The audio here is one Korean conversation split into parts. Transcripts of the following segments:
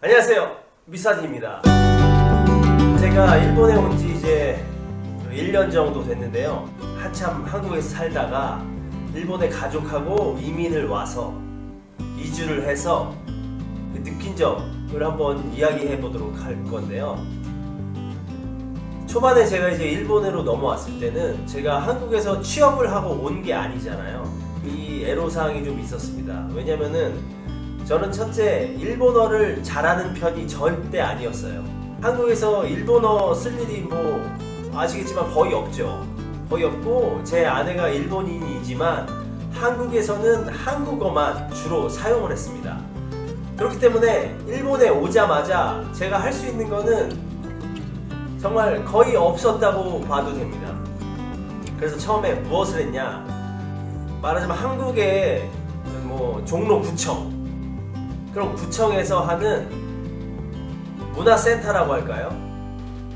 안녕하세요, 미사디입니다. 제가 일본에 온 지 이제 1년 정도 됐는데요. 한참 한국에서 살다가 일본에 가족하고 이민을 와서 이주를 해서 느낀 점을 한번 이야기해 보도록 할 건데요. 초반에 제가 이제 일본으로 넘어왔을 때는 제가 한국에서 취업을 하고 온 게 아니잖아요. 이 애로사항이 좀 있었습니다. 왜냐면은 저는 첫째, 일본어를 잘하는 편이 절대 아니었어요. 한국에서 일본어 쓸 일이 뭐 아시겠지만 거의 없죠. 거의 없고, 제 아내가 일본인이지만 한국에서는 한국어만 주로 사용을 했습니다. 그렇기 때문에 일본에 오자마자 제가 할 수 있는 거는 정말 거의 없었다고 봐도 됩니다. 그래서 처음에 무엇을 했냐, 말하자면 한국의 뭐 종로구청, 그럼 구청에서 하는 문화센터라고 할까요?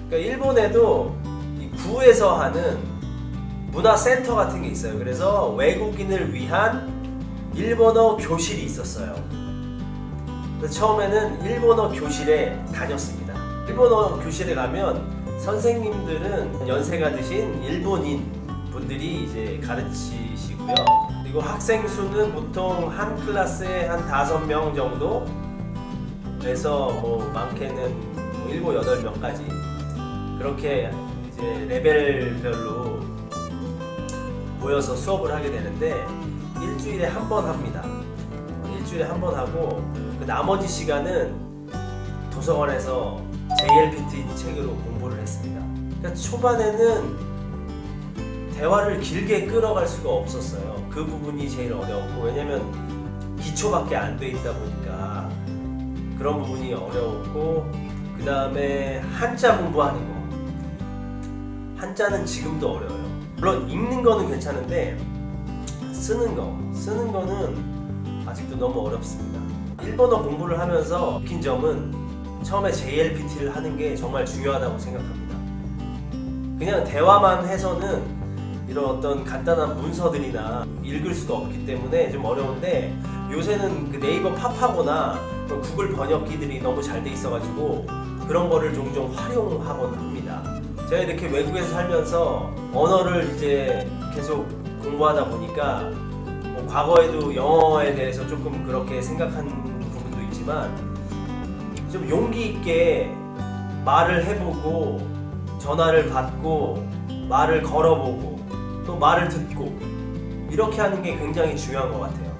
그러니까 일본에도 이 구에서 하는 문화센터 같은 게 있어요. 그래서 외국인을 위한 일본어 교실이 있었어요. 그래서 처음에는 일본어 교실에 다녔습니다. 일본어 교실에 가면 선생님들은 연세가 드신 일본인 분들이 이제 가르치시고요. 그리고 학생 수는 보통 한 클래스에 한 5명 정도 해서 뭐 많게는 7, 8명까지 그렇게 이제 레벨별로 모여서 수업을 하게 되는데 일주일에 한 번 합니다. 일주일에 한 번 하고 그 나머지 시간은 도서관에서 JLPT 책으로 공부를 했습니다. 그러니까 초반에는 대화를 길게 끌어갈 수가 없었어요. 그 부분이 제일 어려웠고, 왜냐면 기초밖에 안 돼 있다 보니까 그런 부분이 어려웠고, 그 다음에 한자 공부하는 거. 한자는 지금도 어려워요. 물론 읽는 거는 괜찮은데 쓰는 거는 아직도 너무 어렵습니다. 일본어 공부를 하면서 느낀 점은 처음에 JLPT를 하는 게 정말 중요하다고 생각합니다. 그냥 대화만 해서는 이런 어떤 간단한 문서들이나 읽을 수가 없기 때문에 좀 어려운데, 요새는 그 네이버 팝하거나 구글 번역기들이 너무 잘 돼 있어가지고 그런 거를 종종 활용하곤 합니다. 제가 이렇게 외국에서 살면서 언어를 이제 계속 공부하다 보니까 뭐 과거에도 영어에 대해서 조금 그렇게 생각한 부분도 있지만 좀 용기 있게 말을 해보고, 전화를 받고, 말을 걸어보고, 또 말을 듣고, 이렇게 하는 게 굉장히 중요한 것 같아요.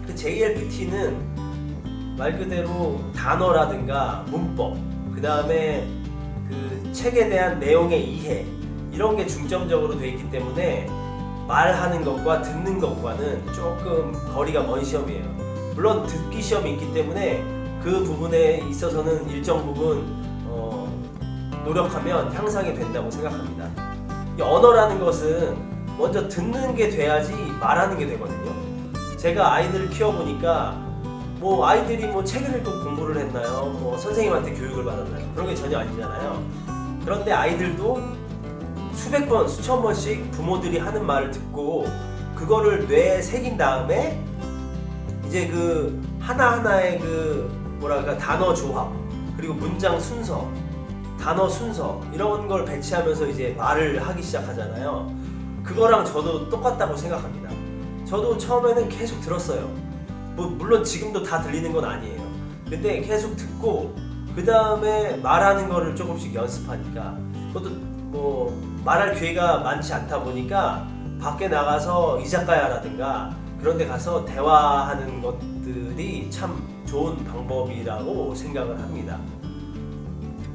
그 JLPT는 말 그대로 단어라든가 문법, 그 다음에 그 책에 대한 내용의 이해, 이런 게 중점적으로 돼 있기 때문에 말하는 것과 듣는 것과는 조금 거리가 먼 시험이에요. 물론 듣기 시험이 있기 때문에 그 부분에 있어서는 일정 부분 노력하면 향상이 된다고 생각합니다. 이 언어라는 것은 먼저 듣는 게 돼야지 말하는 게 되거든요. 제가 아이들을 키워보니까 뭐 아이들이 뭐 책을 읽고 공부를 했나요? 뭐 선생님한테 교육을 받았나요? 그런 게 전혀 아니잖아요. 그런데 아이들도 수백 번, 수천 번씩 부모들이 하는 말을 듣고 그거를 뇌에 새긴 다음에 이제 그 하나하나의 그 뭐랄까 단어 조합, 그리고 문장 순서, 단어 순서, 이런 걸 배치하면서 이제 말을 하기 시작하잖아요. 그거랑 저도 똑같다고 생각합니다. 저도 처음에는 계속 들었어요. 뭐 물론 지금도 다 들리는 건 아니에요. 근데 계속 듣고 그 다음에 말하는 거를 조금씩 연습하니까, 그것도 뭐 말할 기회가 많지 않다 보니까 밖에 나가서 이자카야라든가 그런 데 가서 대화하는 것들이 참 좋은 방법이라고 생각을 합니다.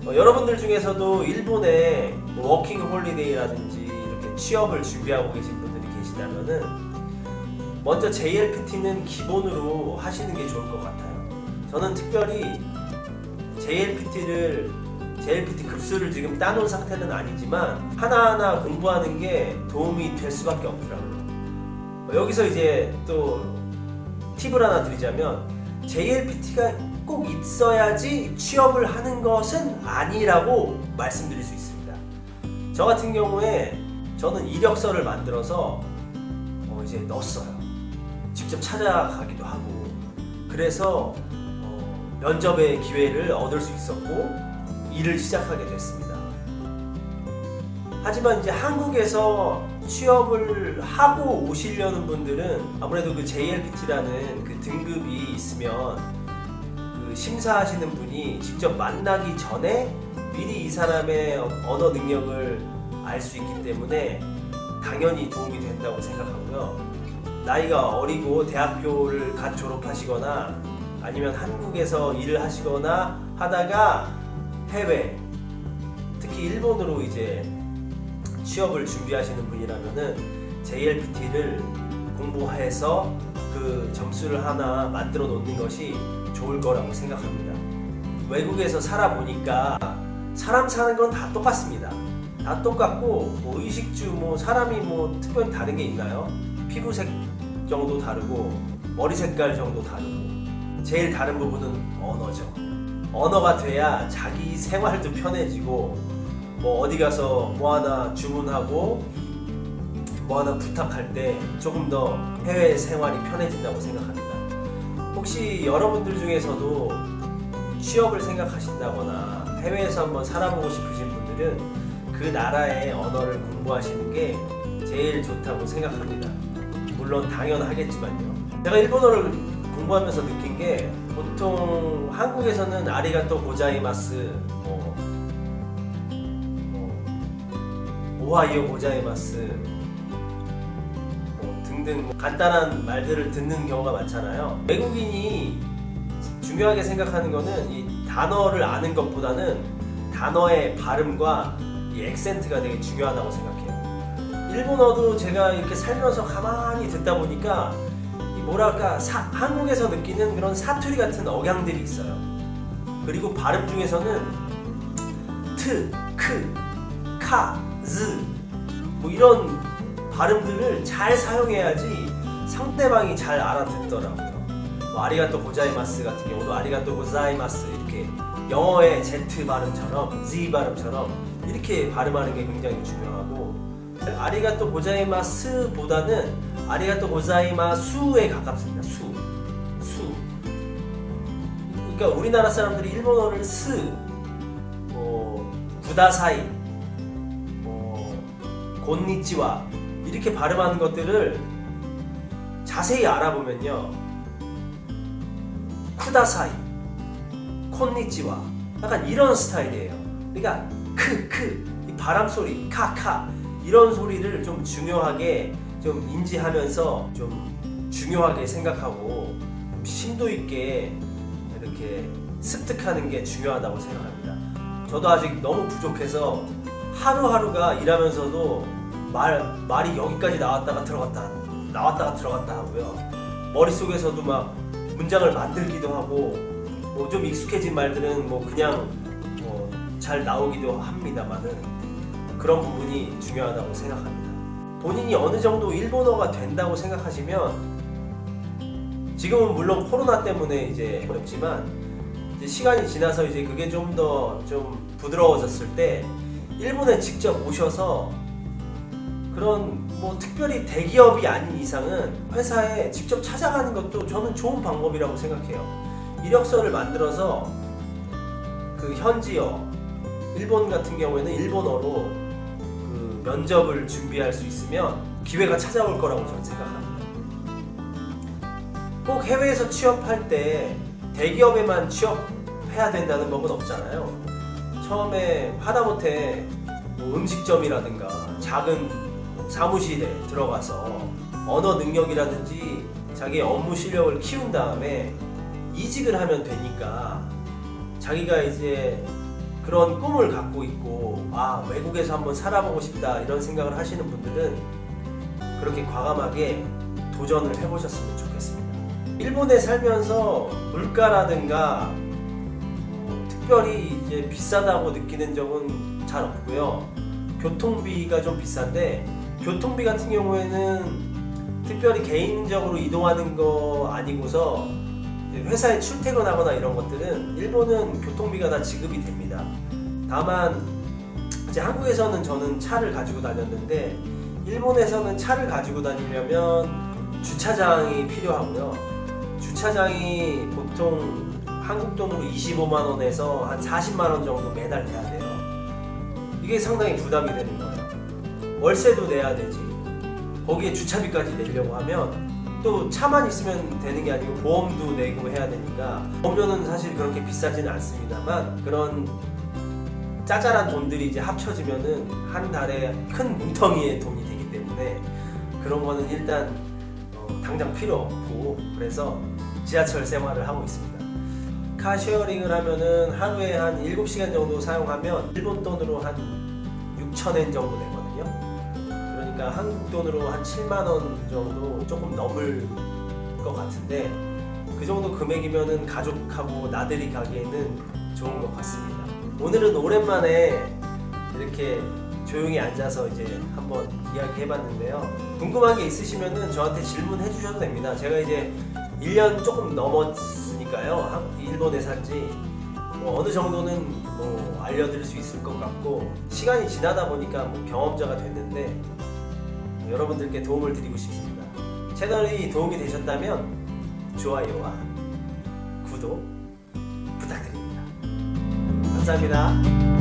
여러분들 중에서도 일본에 뭐 워킹 홀리데이라든지 이렇게 취업을 준비하고 계신 분들이 계시다면은 먼저 JLPT는 기본으로 하시는 게 좋을 것 같아요. 저는 특별히 JLPT 급수를 지금 따놓은 상태는 아니지만 하나하나 공부하는 게 도움이 될 수밖에 없더라고요. 여기서 이제 또 팁을 하나 드리자면, JLPT가 꼭 있어야지 취업을 하는 것은 아니라고 말씀드릴 수 있습니다. 저 같은 경우에 저는 이력서를 만들어서 이제 넣었어요. 직접 찾아가기도 하고. 그래서 면접의 기회를 얻을 수 있었고 일을 시작하게 됐습니다. 하지만 이제 한국에서 취업을 하고 오시려는 분들은 아무래도 그 JLPT라는 그 등급이 있으면 그 심사하시는 분이 직접 만나기 전에 미리 이 사람의 언어 능력을 알 수 있기 때문에 당연히 도움이 된다고 생각하고요. 나이가 어리고 대학교를 갓 졸업하시거나 아니면 한국에서 일을 하시거나 하다가 해외, 특히 일본으로 이제 취업을 준비하시는 분이라면은 JLPT를 공부해서 그 점수를 하나 만들어 놓는 것이 좋을 거라고 생각합니다. 외국에서 살아보니까 사람 사는 건 다 똑같습니다. 다 똑같고 뭐 의식주 뭐 사람이 뭐 특별히 다른 게 있나요? 피부색 정도 다르고 머리 색깔 정도 다르고 제일 다른 부분은 언어죠. 언어가 돼야 자기 생활도 편해지고 뭐 어디 가서 뭐 하나 주문하고 뭐 하나 부탁할 때 조금 더 해외 생활이 편해진다고 생각합니다. 혹시 여러분들 중에서도 취업을 생각하신다거나 해외에서 한번 살아보고 싶으신 분들은 그 나라의 언어를 공부하시는 게 제일 좋다고 생각합니다. 물론 당연하겠지만요. 제가 일본어를 공부하면서 느낀 게 보통 한국에서는 아리가또 고자이마스, 오하이오 고자이마스 등등 간단한 말들을 듣는 경우가 많잖아요. 외국인이 중요하게 생각하는 거는 이 단어를 아는 것보다는 단어의 발음과 이 액센트가 되게 중요하다고 생각해요. 일본어도 제가 이렇게 살면서 가만히 듣다 보니까 이 뭐랄까 한국에서 느끼는 그런 사투리 같은 억양들이 있어요. 그리고 발음 중에서는 트, 크, 카, 즈 뭐 이런 발음들을 잘 사용해야지 상대방이 잘 알아듣더라고요. 뭐 아리가또 고자이마스 같은 경우도 아리가또 고자이마스 이렇게 영어의 Z 발음처럼 Z 발음처럼 이렇게 발음하는 게 굉장히 중요하고 아리가또 고자이마스보다는 아리가또 고자이마수에 가깝습니다. 수. 그러니까 우리나라 사람들이 일본어를 구다사이 곤니치와 이렇게 발음하는 것들을 자세히 알아보면요 쿠다사이, 콘니치와 약간 이런 스타일이에요. 그러니까 이 바람 소리, 카카 이런 소리를 좀 중요하게 좀 인지하면서 좀 중요하게 생각하고 심도 있게 이렇게 습득하는 게 중요하다고 생각합니다. 저도 아직 너무 부족해서 하루하루가 일하면서도 말이 여기까지 나왔다가 들어갔다 하고요. 머릿속에서도 막 문장을 만들기도 하고 뭐 좀 익숙해진 말들은 뭐 그냥 잘 나오기도 합니다만은 그런 부분이 중요하다고 생각합니다. 본인이 어느 정도 일본어가 된다고 생각하시면 지금은 물론 코로나 때문에 이제 어렵지만 이제 시간이 지나서 이제 그게 좀 더 좀 부드러워졌을 때 일본에 직접 오셔서 그런 뭐 특별히 대기업이 아닌 이상은 회사에 직접 찾아가는 것도 저는 좋은 방법이라고 생각해요. 이력서를 만들어서 그 현지어, 일본 같은 경우에는 일본어로 그 면접을 준비할 수 있으면 기회가 찾아올 거라고 저는 생각합니다. 꼭 해외에서 취업할 때 대기업에만 취업해야 된다는 법은 없잖아요. 처음에 하다못해 뭐 음식점이라든가 작은 사무실에 들어가서 언어 능력이라든지 자기의 업무 실력을 키운 다음에 이직을 하면 되니까 자기가 이제 그런 꿈을 갖고 있고 외국에서 한번 살아보고 싶다 이런 생각을 하시는 분들은 그렇게 과감하게 도전을 해보셨으면 좋겠습니다. 일본에 살면서 물가라든가 특별히 이제 비싸다고 느끼는 적은 잘 없고요. 교통비가 좀 비싼데 교통비 같은 경우에는 특별히 개인적으로 이동하는 거 아니고서 회사에 출퇴근하거나 이런 것들은 일본은 교통비가 다 지급이 됩니다. 다만 이제 한국에서는 저는 차를 가지고 다녔는데 일본에서는 차를 가지고 다니려면 주차장이 필요하고요. 주차장이 보통 한국 돈으로 25만 원에서 한 40만 원 정도 매달 내야 돼요. 이게 상당히 부담이 되는 거예요. 월세도 내야 되지. 거기에 주차비까지 내려고 하면 또 차만 있으면 되는 게 아니고 보험도 내고 해야 되니까 보험료는 사실 그렇게 비싸지는 않습니다만 그런 짜잘한 돈들이 이제 합쳐지면은 한 달에 큰 뭉텅이의 돈이 되기 때문에 그런 거는 일단 당장 필요 없고 그래서 지하철 생활을 하고 있습니다. 카쉐어링을 하면은 하루에 한 7시간 정도 사용하면 일본 돈으로 한 6,000엔 정도 되거든요. 그러니까 한국 돈으로 한 7만 원 정도 조금 넘을 것 같은데 그 정도 금액이면은 가족하고 나들이 가기에는 좋은 것 같습니다. 오늘은 오랜만에 이렇게 조용히 앉아서 이제 한번 이야기해봤는데요. 궁금한 게 있으시면은 저한테 질문해 주셔도 됩니다. 제가 이제 1년 조금 넘었으니까요. 일본에 산지 어느 정도는 알려드릴 수 있을 것 같고 시간이 지나다 보니까 경험자가 됐는데 여러분들께 도움을 드리고 싶습니다. 채널이 도움이 되셨다면 좋아요와 구독 부탁드립니다. 감사합니다.